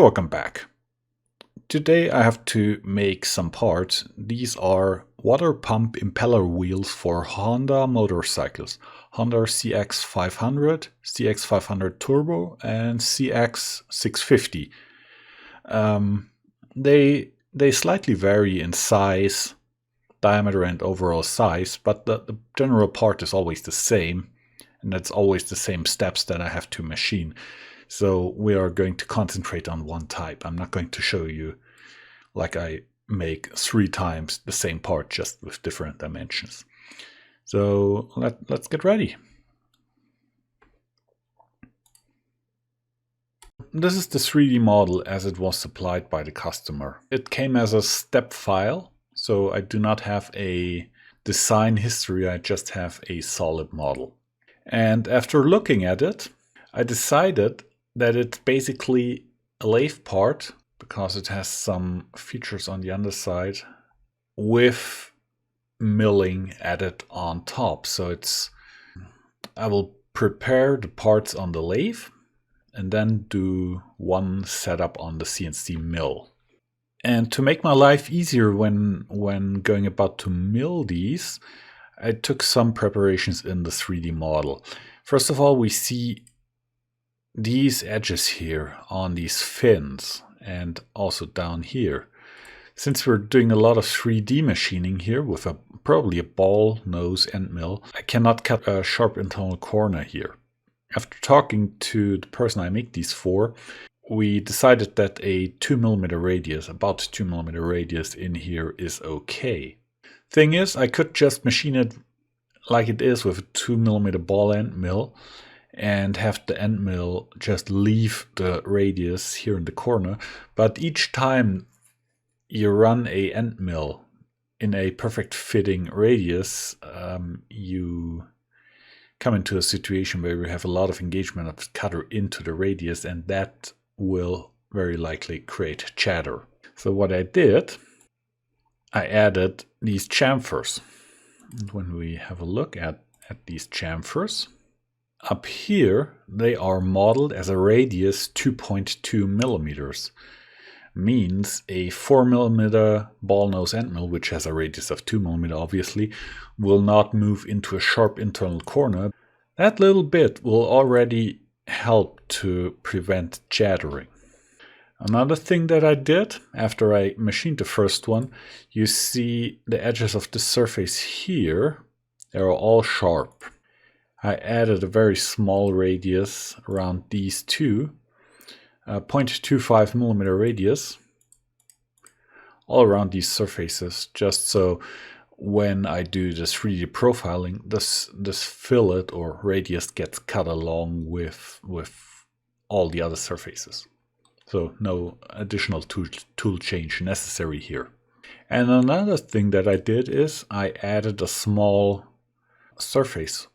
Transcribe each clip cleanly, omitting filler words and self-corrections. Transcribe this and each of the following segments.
welcome back. Today I have to make some parts. These are water pump impeller wheels for Honda motorcycles. Honda CX500, CX500 Turbo and CX650. They slightly vary in size, diameter and overall size, but the general part is always the same. And that's always the same steps that I have to machine. So we are going to concentrate on one type. I'm not going to show you like I make 3 times the same part just with different dimensions. So let's get ready. This is the 3D model as it was supplied by the customer. It came as a step file, so I do not have a design history, I just have a solid model. And after looking at it, I decided that it's basically a lathe part because it has some features on the underside with milling added on top. So I will prepare the parts on the lathe and then do one setup on the CNC mill. And to make my life easier when going about to mill these, I took some preparations in the 3D model. First of all, we see these edges here on these fins and also down here. Since we're doing a lot of 3D machining here with probably a ball nose end mill, I cannot cut a sharp internal corner here. After talking to the person I make these for, we decided that a 2mm radius, about 2mm radius in here is okay. Thing is, I could just machine it like it is with a 2mm ball end mill and have the end mill just leave the radius here in the corner. But each time you run a end mill in a perfect fitting radius, you come into a situation where you have a lot of engagement of the cutter into the radius, and that will very likely create chatter. So what I did, I added these chamfers. And when we have a look at these chamfers, up here they are modeled as a radius 2.2 millimeters. Means a 4mm ball nose end mill, which has a radius of 2mm obviously, will not move into a sharp internal corner. That little bit will already help to prevent chattering. Another thing that I did after I machined the first one, you see the edges of the surface here, they're all sharp. I added a very small radius around these two, 0.25mm radius, all around these surfaces, just so when I do the 3D profiling, this fillet or radius gets cut along with all the other surfaces. So no additional tool change necessary here. And another thing that I did is I added a small surface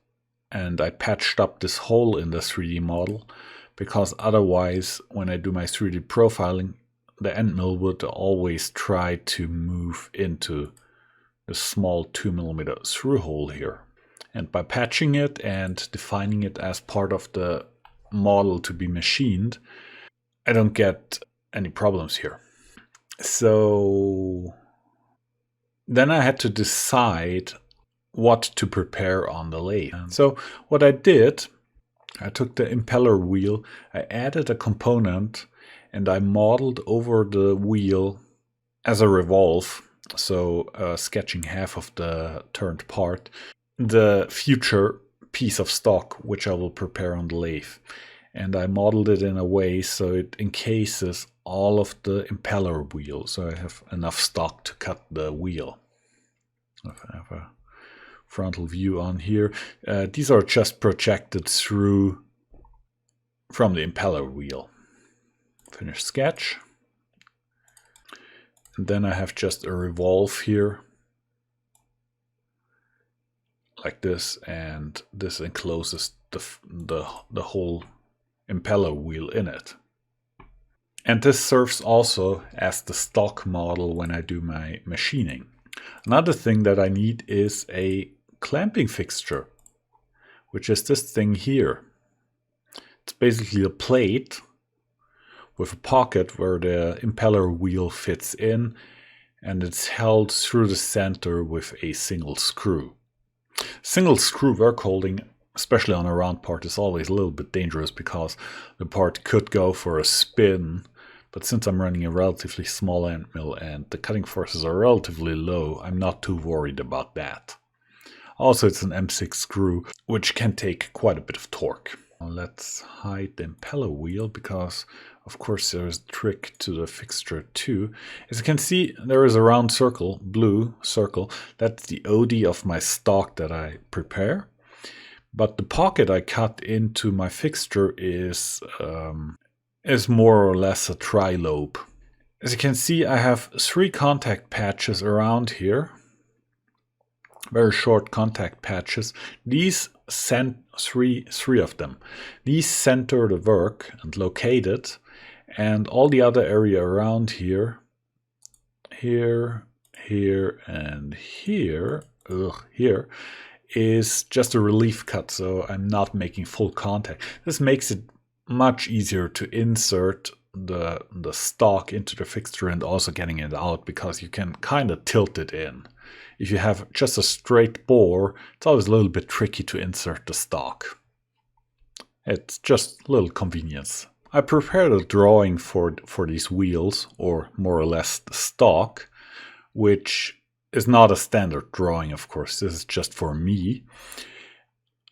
and I patched up this hole in the 3D model, because otherwise when I do my 3D profiling, the end mill would always try to move into the small 2mm through hole here. And by patching it and defining it as part of the model to be machined, I don't get any problems here. So then I had to decide what to prepare on the lathe. So what I did, I took the impeller wheel, I added a component and I modeled over the wheel as a revolve, so sketching half of the turned part, the future piece of stock which I will prepare on the lathe. And I modeled it in a way so it encases all of the impeller wheel, so I have enough stock to cut the wheel. I have a frontal view on here. These are just projected through from the impeller wheel. Finish sketch. And then I have just a revolve here, like this, and this encloses the whole impeller wheel in it. And this serves also as the stock model when I do my machining. Another thing that I need is a clamping fixture, which is this thing here. It's basically a plate with a pocket where the impeller wheel fits in, and it's held through the center with a single screw. Single screw work holding, especially on a round part, is always a little bit dangerous because the part could go for a spin. But since I'm running a relatively small end mill and the cutting forces are relatively low, I'm not too worried about that. Also, it's an M6 screw, which can take quite a bit of torque. Now let's hide the impeller wheel because, of course, there's a trick to the fixture too. As you can see, there is a round circle, blue circle. That's the OD of my stock that I prepare. But the pocket I cut into my fixture is more or less a tri-lobe. As you can see, I have 3 contact patches around here. Very short contact patches. These three of them. These center the work and locate it, and all the other area around here, here, and here, is just a relief cut, so I'm not making full contact. This makes it much easier to insert the stock into the fixture and also getting it out, because you can kind of tilt it in. If you have just a straight bore, it's always a little bit tricky to insert the stock. It's just a little convenience. I prepared a drawing for these wheels, or more or less the stock, which is not a standard drawing, of course. This is just for me.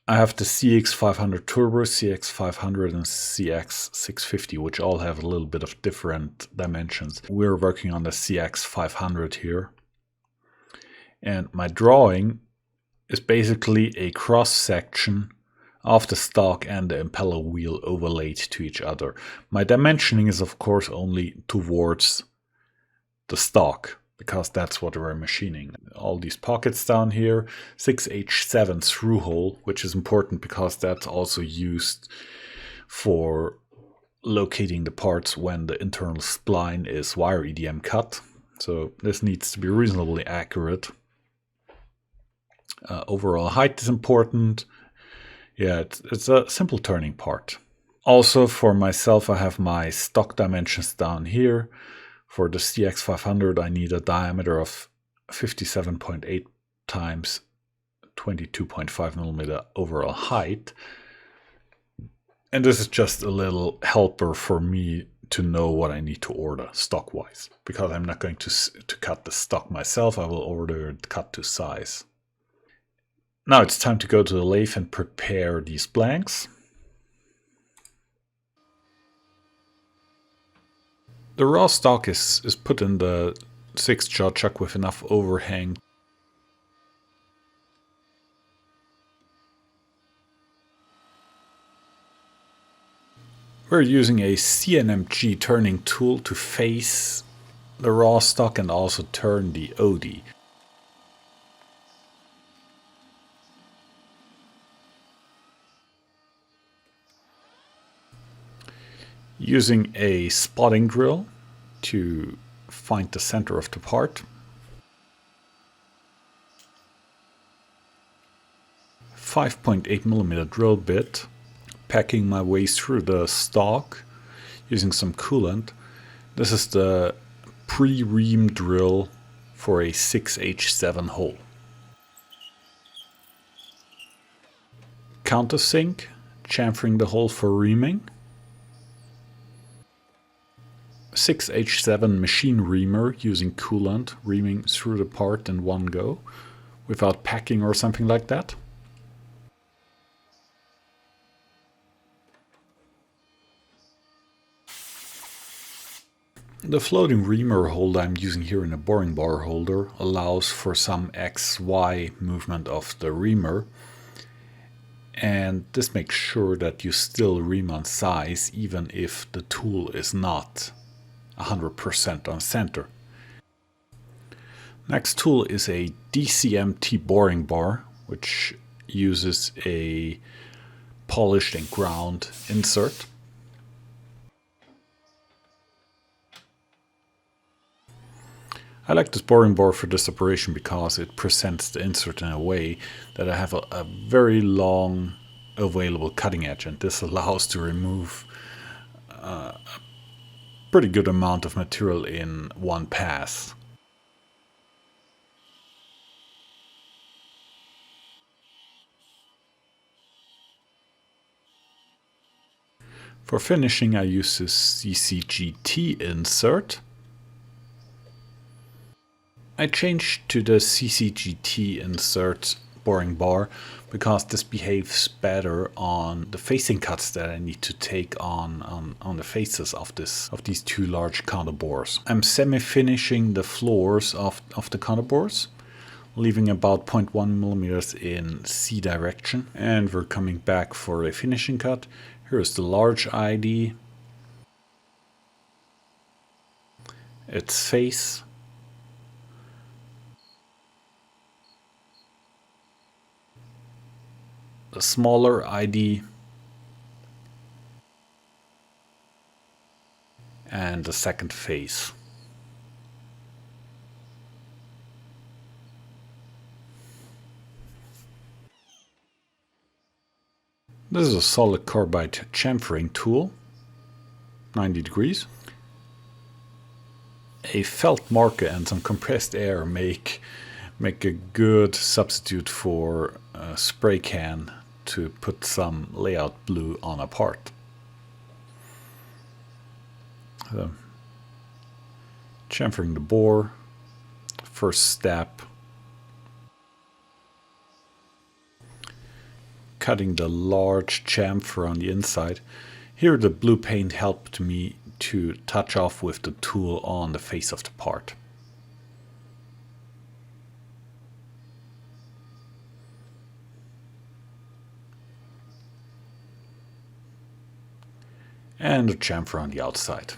I have the CX500 Turbo, CX500 and CX650, which all have a little bit of different dimensions. We're working on the CX500 here. And my drawing is basically a cross-section of the stock and the impeller wheel overlaid to each other. My dimensioning is, of course, only towards the stock, because that's what we're machining. All these pockets down here, 6H7 through hole, which is important because that's also used for locating the parts when the internal spline is wire EDM cut. So this needs to be reasonably accurate. Overall height is important. Yeah, it's a simple turning part. Also for myself, I have my stock dimensions down here. For the CX500, I need a diameter of 57.8 times 22.5 millimeter overall height. And this is just a little helper for me to know what I need to order stock-wise. Because I'm not going to cut the stock myself, I will order it cut to size. Now it's time to go to the lathe and prepare these blanks. The raw stock is put in the 6-jaw chuck with enough overhang. We're using a CNMG turning tool to face the raw stock and also turn the OD. Using a spotting drill to find the center of the part. 5.8 millimeter drill bit. Packing my way through the stock using some coolant. This is the pre-ream drill for a 6H7 hole. Countersink, chamfering the hole for reaming. 6H7 machine reamer using coolant, reaming through the part in one go without packing or something like that. The floating reamer holder I'm using here in a boring bar holder allows for some XY movement of the reamer, and this makes sure that you still ream on size even if the tool is not 100% on center. Next tool is a DCMT boring bar, which uses a polished and ground insert. I like this boring bar for this operation because it presents the insert in a way that I have a very long available cutting edge, and this allows to remove pretty good amount of material in one pass. For finishing, I use this CCGT insert. I changed to the CCGT insert boring bar because this behaves better on the facing cuts that I need to take on the faces of these two large counter bores. I'm semi-finishing the floors of the counter bores, leaving about 0.1 millimeters in C direction, and we're coming back for a finishing cut. Here's the large ID, its face, the smaller ID, and the second face. This is a solid carbide chamfering tool, 90 degrees. A felt marker and some compressed air make a good substitute for a spray can to put some layout blue on a part. So, chamfering the bore, first step. Cutting the large chamfer on the inside. Here the blue paint helped me to touch off with the tool on the face of the part. And the chamfer on the outside.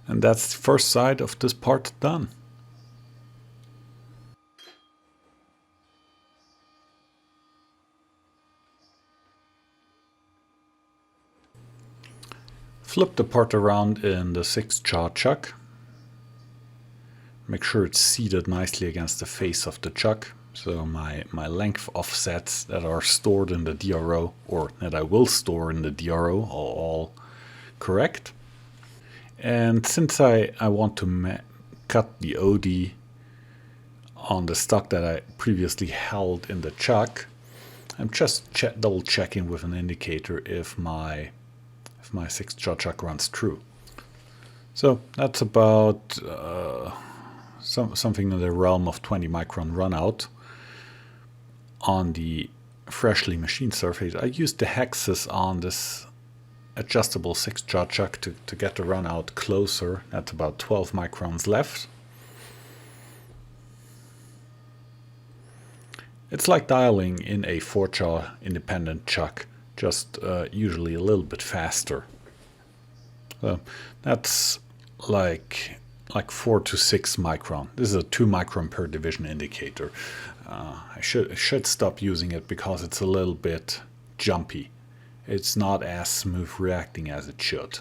And that's the first side of this part done. Flip the part around in the 6-jaw chuck. Make sure it's seated nicely against the face of the chuck. So my length offsets that are stored in the DRO, or that I will store in the DRO, are all correct. And since I want to cut the OD on the stock that I previously held in the chuck, I'm just double checking with an indicator if my 6-jaw chuck runs true. So that's about something in the realm of 20 micron run out on the freshly machined surface. I used the hexes on this adjustable 6-jaw chuck to get the run out closer. That's about 12 microns left. It's like dialing in a 4-jaw independent chuck, just usually a little bit faster. So that's like 4 to 6 micron. This is a 2 micron per division indicator. I should stop using it because it's a little bit jumpy. It's not as smooth reacting as it should.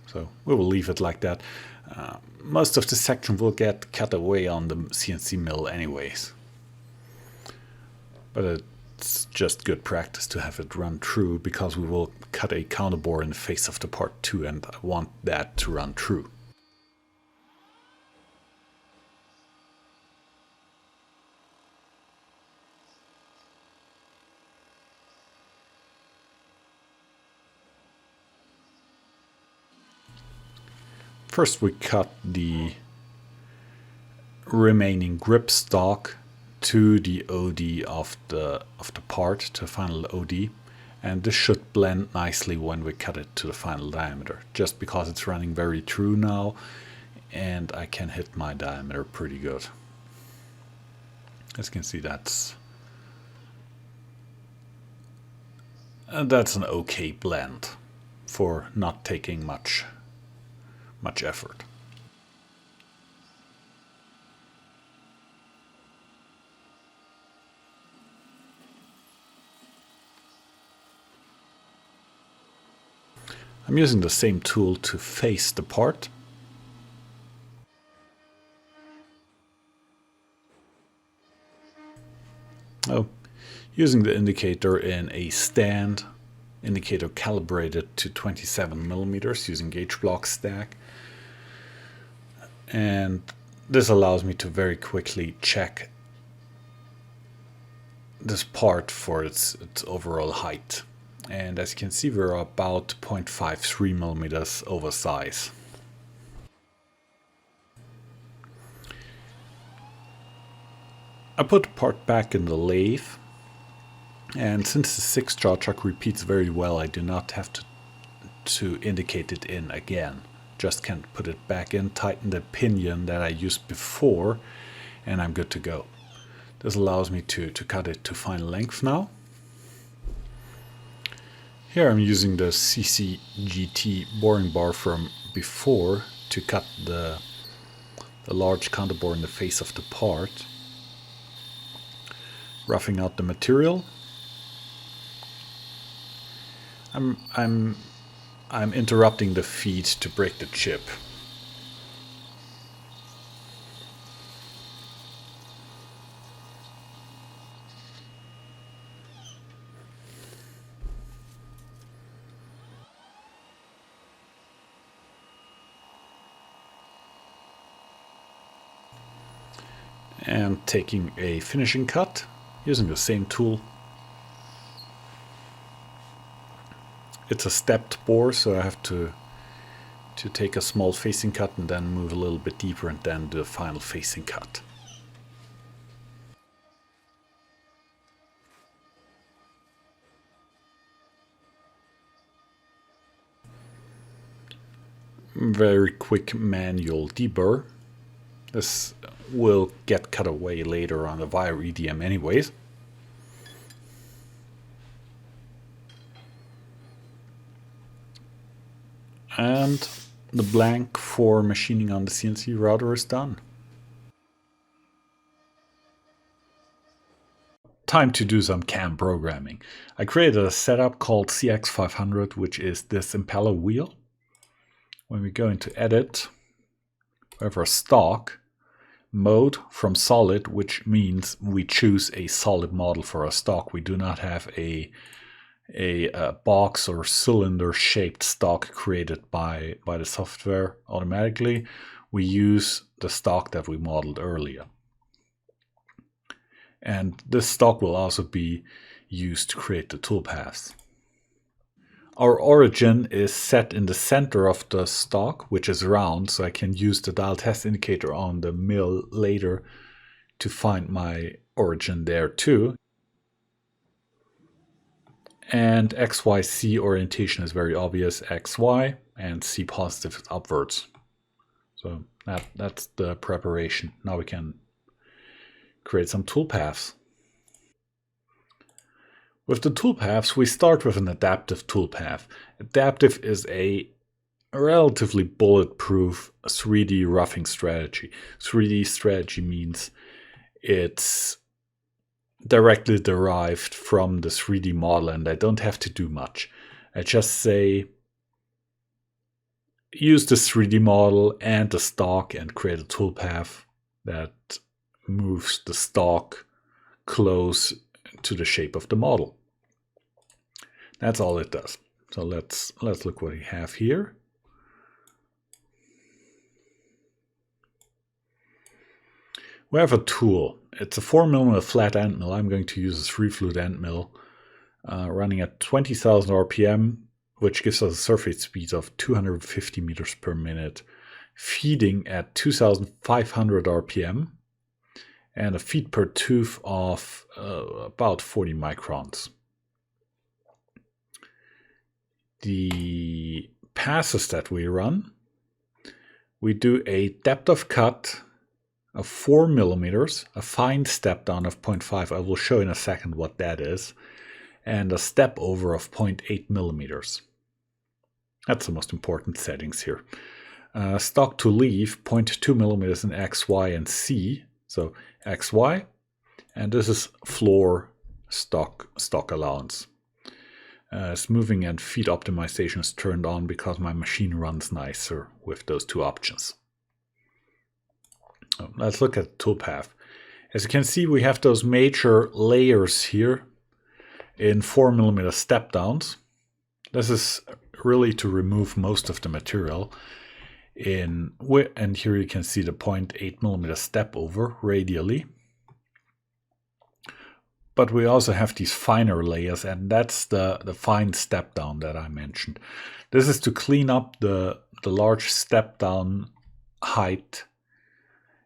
So we will leave it like that. Most of the section will get cut away on the CNC mill anyways. But it's just good practice to have it run true, because we will cut a counterbore in the face of the part too, and I want that to run true. First we cut the remaining grip stock to the OD of the part, to the final OD, and this should blend nicely when we cut it to the final diameter, just because it's running very true now and I can hit my diameter pretty good. As you can see, that's an okay blend for not taking much effort. I'm using the same tool to face the part. Oh, using the indicator in a stand, indicator calibrated to 27 millimeters using gauge block stack. And this allows me to very quickly check this part for its overall height. And as you can see, we're about 0.53 millimeters over size. I put the part back in the lathe, and since the 6-jaw chuck repeats very well, I do not have to indicate it in again. Just can put it back in, tighten the pinion that I used before, and I'm good to go. This allows me to cut it to fine length now. Here I'm using the CCGT boring bar from before to cut the large counterbore in the face of the part. Roughing out the material. I'm interrupting the feed to break the chip. And taking a finishing cut using the same tool. It's a stepped bore, so I have to take a small facing cut and then move a little bit deeper and then do a final facing cut. Very quick manual deburr. This will get cut away later on via WEDM anyways. And the blank for machining on the CNC router is done. Time to do some CAM programming. I created a setup called CX500, which is this impeller wheel. When we go into edit, we have our stock mode from solid, which means we choose a solid model for our stock. We do not have a box or cylinder shaped stock created by the software automatically. We use the stock that we modeled earlier. And this stock will also be used to create the toolpaths. Our origin is set in the center of the stock, which is round, so I can use the dial test indicator on the mill later to find my origin there too. And XYC orientation is very obvious, XY, and C positive is upwards. So that's the preparation. Now we can create some toolpaths. With the toolpaths, we start with an adaptive toolpath. Adaptive is a relatively bulletproof 3D roughing strategy. 3D strategy means it's directly derived from the 3D model, and I don't have to do much. I just say use the 3D model and the stock and create a toolpath that moves the stock close to the shape of the model. That's all it does. So let's look what we have here. We have a tool. It's a 4mm flat end mill. I'm going to use a 3-flute end mill running at 20,000 RPM, which gives us a surface speed of 250 meters per minute, feeding at 2,500 RPM, and a feed per tooth of about 40 microns. The passes that we run, we do a depth of cut of 4 millimeters, a fine step down of 0.5, I will show in a second what that is, and a step over of 0.8 millimeters. That's the most important settings here. Stock to leaf, 0.2 millimeters in X, Y, and C, so X, Y, and this is floor stock allowance. Smoothing and feed optimization is turned on because my machine runs nicer with those two options. Let's look at the toolpath. As you can see, we have those major layers here in 4mm step downs. This is really to remove most of the material. And here you can see the 0.8mm step over radially. But we also have these finer layers, and that's the fine step down that I mentioned. This is to clean up the large step down height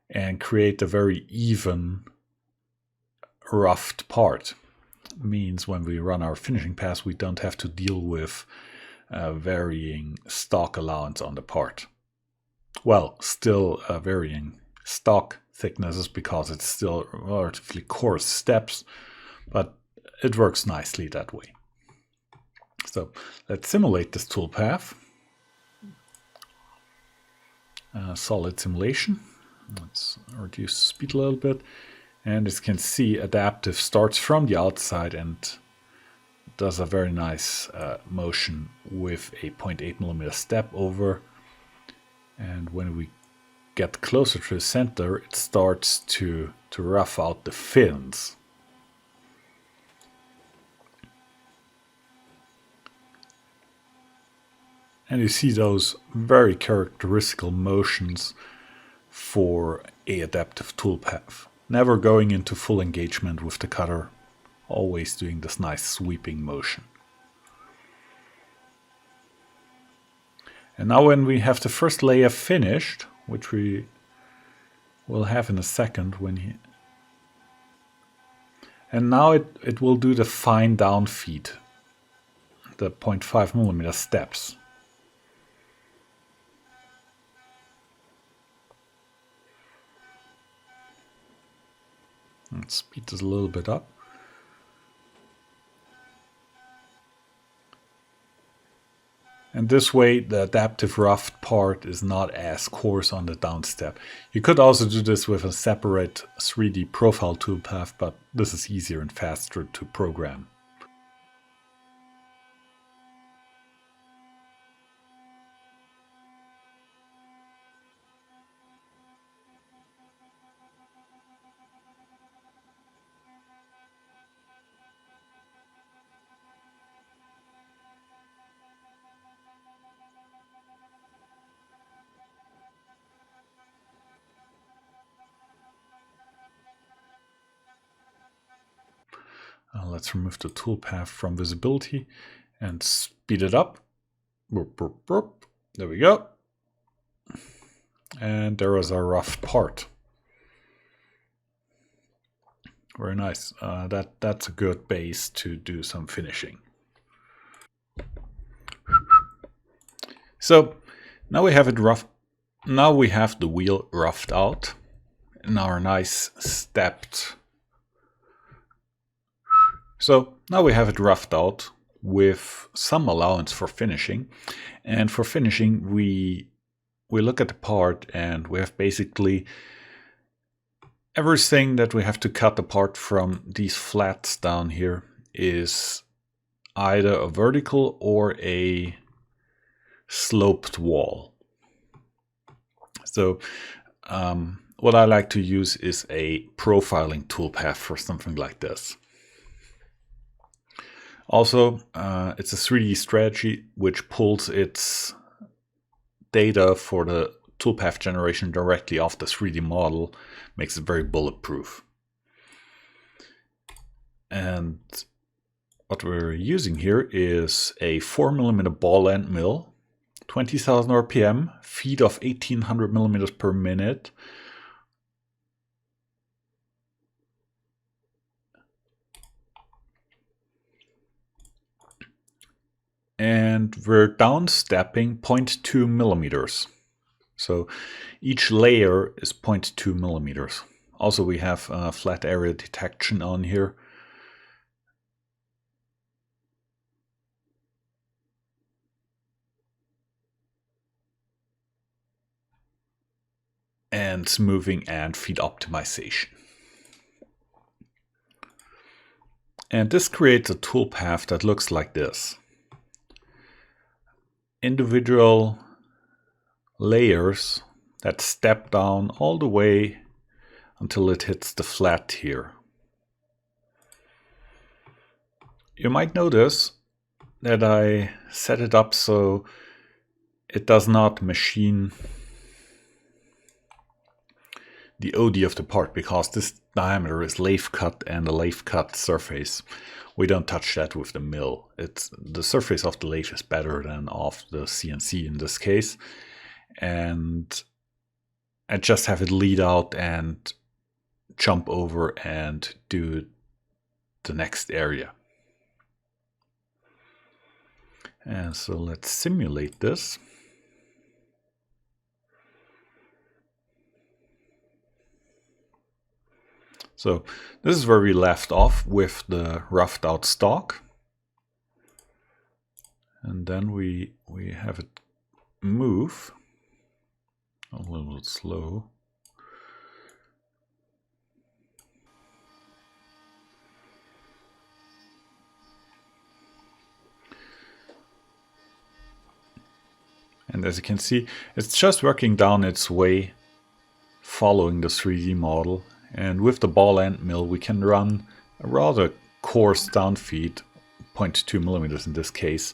and create a very even roughed part. Means when we run our finishing pass, we don't have to deal with varying stock allowance on the part. Well, still varying stock thicknesses because it's still relatively coarse steps, but it works nicely that way. So let's simulate this toolpath. Solid simulation. Let's reduce the speed a little bit. And as you can see, adaptive starts from the outside and does a very nice motion with a 0.8mm step over. And when we get closer to the center, it starts to rough out the fins. And you see those very characteristical motions for a adaptive toolpath. Never going into full engagement with the cutter, always doing this nice sweeping motion. And now when we have the first layer finished, which we will have in a second, and now it will do the fine down feed, the 0.5mm steps. Let's speed this a little bit up. And this way the adaptive roughed part is not as coarse on the down step. You could also do this with a separate 3D profile toolpath, but this is easier and faster to program. Let's remove the toolpath from visibility and speed it up. Burp, burp, burp. There we go. And there is our rough part. Very nice. That's a good base to do some finishing. So now we have it rough. Now we have the wheel roughed out in our nice stepped. So now we have it roughed out with some allowance for finishing. And for finishing, we look at the part and we have basically everything that we have to cut apart from these flats down here is either a vertical or a sloped wall. So what I like to use is a profiling toolpath for something like this. Also, it's a 3D strategy which pulls its data for the toolpath generation directly off the 3D model, makes it very bulletproof. And what we're using here is a 4mm ball end mill, 20,000 RPM, feed of 1800 millimeters per minute. And we're downstepping 0.2 millimeters. So each layer is 0.2 millimeters. Also, we have flat area detection on here. And smoothing and feed optimization. And this creates a toolpath that looks like this. Individual layers that step down all the way until it hits the flat here. You might notice that I set it up so it does not machine the OD of the part, because this diameter is lathe cut and a lathe cut surface. We don't touch that with the mill. The surface of the lathe is better than of the CNC in this case. And I just have it lead out and jump over and do the next area. And so let's simulate this. So this is where we left off with the roughed out stock. And then we have it move a little bit slow. And as you can see, it's just working down its way, following the 3D model. And with the ball end mill, we can run a rather coarse downfeed, 0.2 millimeters in this case,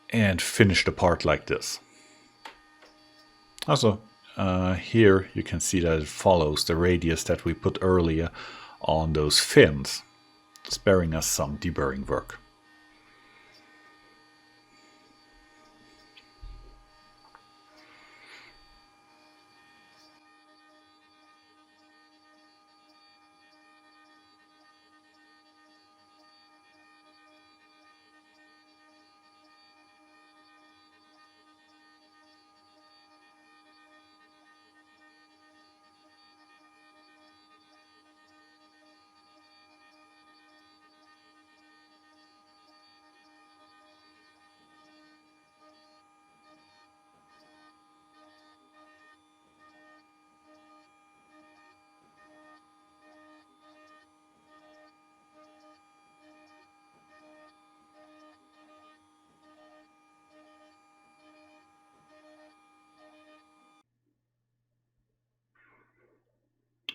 and finish the part like this. Also, here you can see that it follows the radius that we put earlier on those fins, sparing us some deburring work.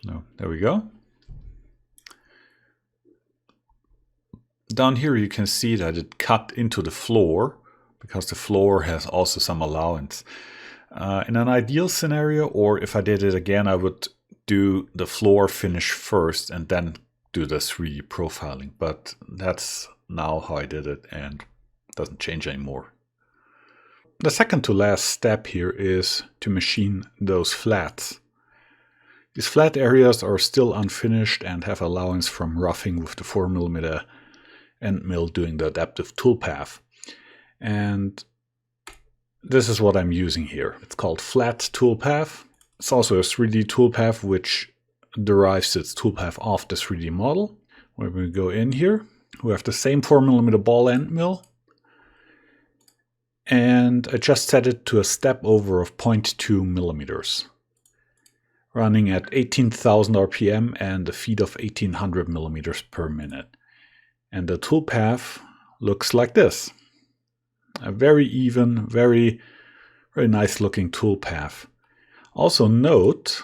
No, there we go. Down here you can see that it cut into the floor, because the floor has also some allowance. In an ideal scenario, or if I did it again, I would do the floor finish first and then do the 3D profiling. But that's now how I did it, and it doesn't change anymore. The second to last step here is to machine those flats. These flat areas are still unfinished and have allowance from roughing with the 4mm end mill doing the adaptive toolpath. And this is what I'm using here. It's called flat toolpath. It's also a 3D toolpath which derives its toolpath off the 3D model. When we go in here, we have the same 4mm ball end mill. And I just set it to a step over of 0.2 millimeters. Running at 18,000 RPM and a feed of 1800 millimeters per minute. And the toolpath looks like this. A very even, very nice looking toolpath. Also note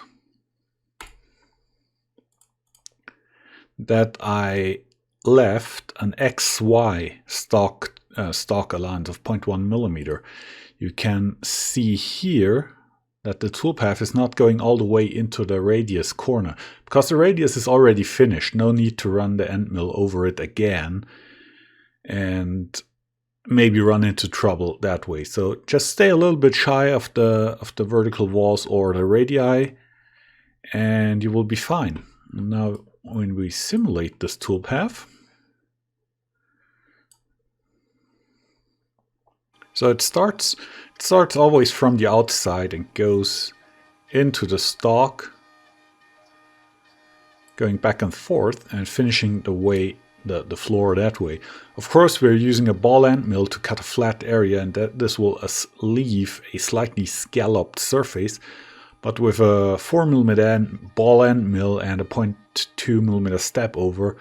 that I left an XY stock allowance of 0.1 millimeter. You can see here that the toolpath is not going all the way into the radius corner, because the radius is already finished. No need to run the end mill over it again and maybe run into trouble that way. So just stay a little bit shy of the vertical walls or the radii, and you will be fine. And now when we simulate this toolpath, so it starts always from the outside and goes into the stock, going back and forth and finishing the floor that way. Of course, we're using a ball end mill to cut a flat area, and this will leave a slightly scalloped surface. But with a 4mm ball end mill and a 0.2mm step over,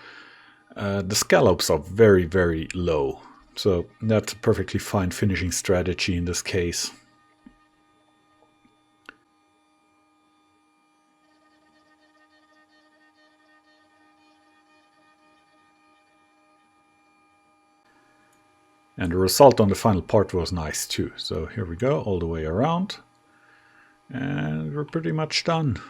the scallops are very, very low. So that's a perfectly fine finishing strategy in this case. And the result on the final part was nice too. So here we go, all the way around. And we're pretty much done.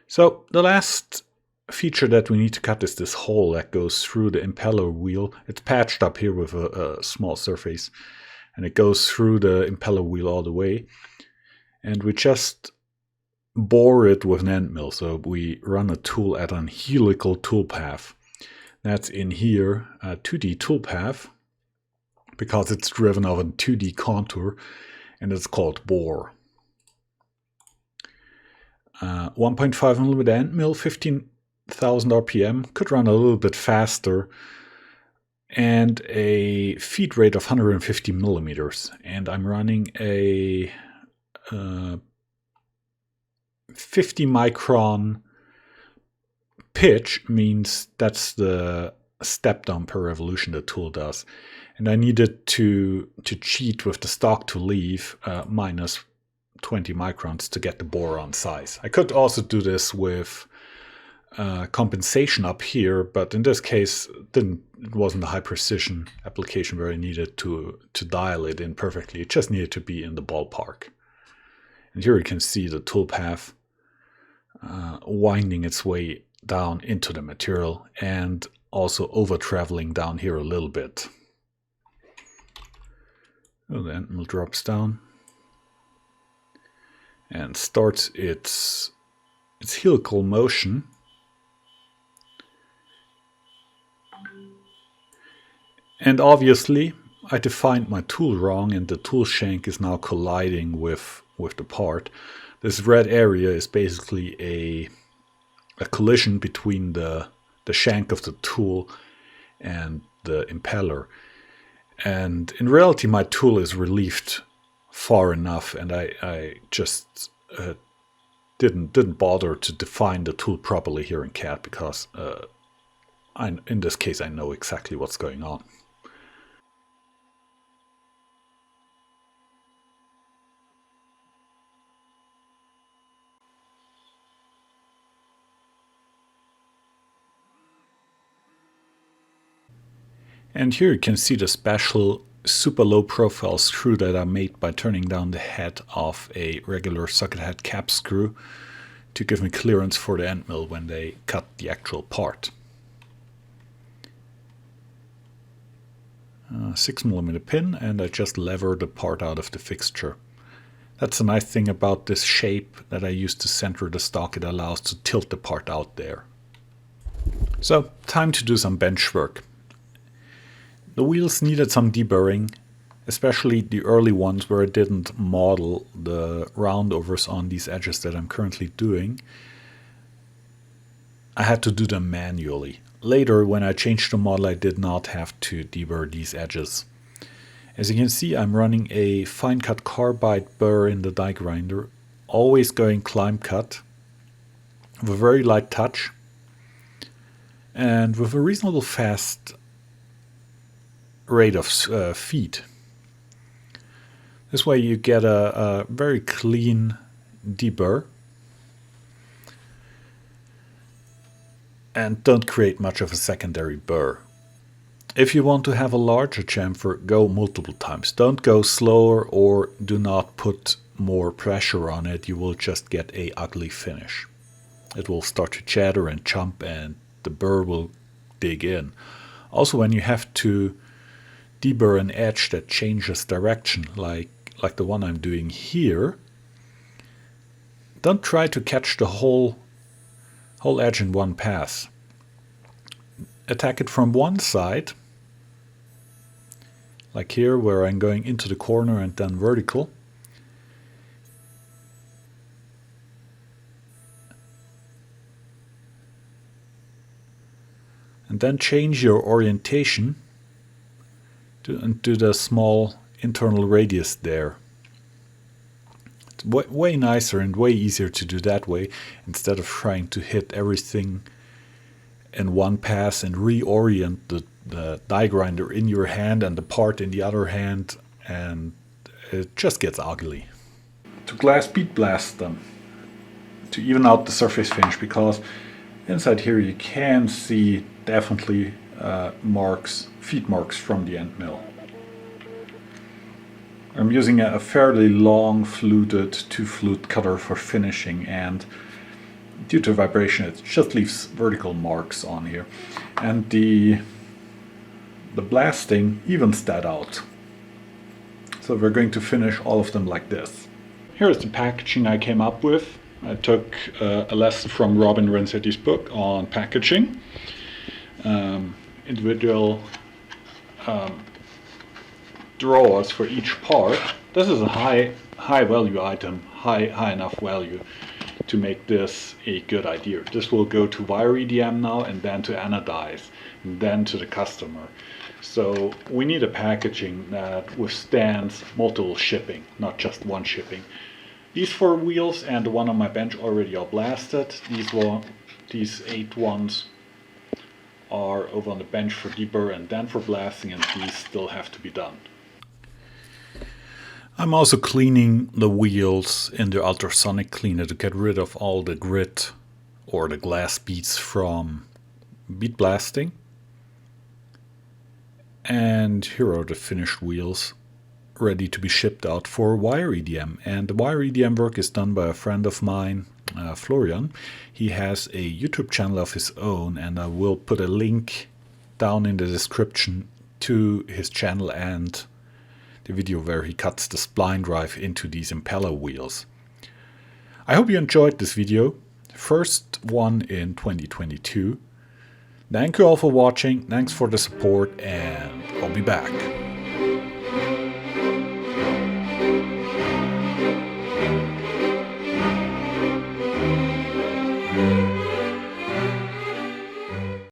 So the last feature that we need to cut is this hole that goes through the impeller wheel. It's patched up here with a small surface, and it goes through the impeller wheel all the way. And we just bore it with an end mill. So we run a tool at an helical toolpath. That's in here, a 2D toolpath, because it's driven of a 2D contour, and it's called bore. 1.5mm end mill, 15,000 RPM, could run a little bit faster, and a feed rate of 150 millimeters. And I'm running a 50 micron pitch, means that's the step down per revolution the tool does. And I needed to cheat with the stock to leave minus 20 microns to get the bore on size. I could also do this with compensation up here, but in this case it wasn't a high precision application where I needed to dial it in perfectly. It just needed to be in the ballpark. And here you can see the toolpath winding its way down into the material and also over traveling down here a little bit. Oh, the end mill drops down and starts its helical motion. And obviously I defined my tool wrong, and the tool shank is now colliding with the part. This red area is basically a collision between the shank of the tool and the impeller. And in reality my tool is relieved far enough, and I just didn't bother to define the tool properly here in CAD, because in this case I know exactly what's going on. And here you can see the special super low profile screw that I made by turning down the head of a regular socket head cap screw to give me clearance for the end mill when they cut the actual part. 6mm pin, and I just lever the part out of the fixture. That's a nice thing about this shape that I use to center the stock. It allows to tilt the part out there. So, time to do some bench work. The wheels needed some deburring, especially the early ones where I didn't model the roundovers on these edges that I'm currently doing. I had to do them manually. Later, when I changed the model, I did not have to deburr these edges. As you can see, I'm running a fine cut carbide burr in the die grinder, always going climb cut, with a very light touch, and with a reasonable fast rate of feed. This way you get a very clean deburr and don't create much of a secondary burr. If you want to have a larger chamfer, go multiple times. Don't go slower, or do not put more pressure on it. You will just get a ugly finish. It will start to chatter and chomp, and the burr will dig in. Also, when you have to deburr an edge that changes direction, like the one I'm doing here, don't try to catch the whole edge in one pass. Attack it from one side, like here where I'm going into the corner and then vertical. And then change your orientation to the small internal radius there. It's way nicer and way easier to do that way, instead of trying to hit everything in one pass and reorient the die grinder in your hand and the part in the other hand, and it just gets ugly. To glass bead blast them to even out the surface finish, because inside here you can see definitely feed marks from the end mill. I'm using a fairly long fluted 2-flute cutter for finishing, and due to vibration it just leaves vertical marks on here, and the blasting evens that out. So we're going to finish all of them like this. Here is the packaging I came up with. I took a lesson from Robin Renzetti's book on packaging. Individual drawers for each part. This is a high value item, high enough value to make this a good idea. This will go to wire EDM now, and then to anodize, and then to the customer. So we need a packaging that withstands multiple shipping, not just one shipping. These 4 wheels and the one on my bench already are blasted. These 8 ones are over on the bench for deburr and then for blasting, and these still have to be done. I'm also cleaning the wheels in the ultrasonic cleaner to get rid of all the grit or the glass beads from bead blasting. And here are the finished wheels ready to be shipped out for wire EDM. And the wire EDM work is done by a friend of mine, Florian. He has a YouTube channel of his own, and I will put a link down in the description to his channel and the video where he cuts the spline drive into these impeller wheels. I hope you enjoyed this video, first one in 2022. Thank you all for watching, thanks for the support, and I'll be back.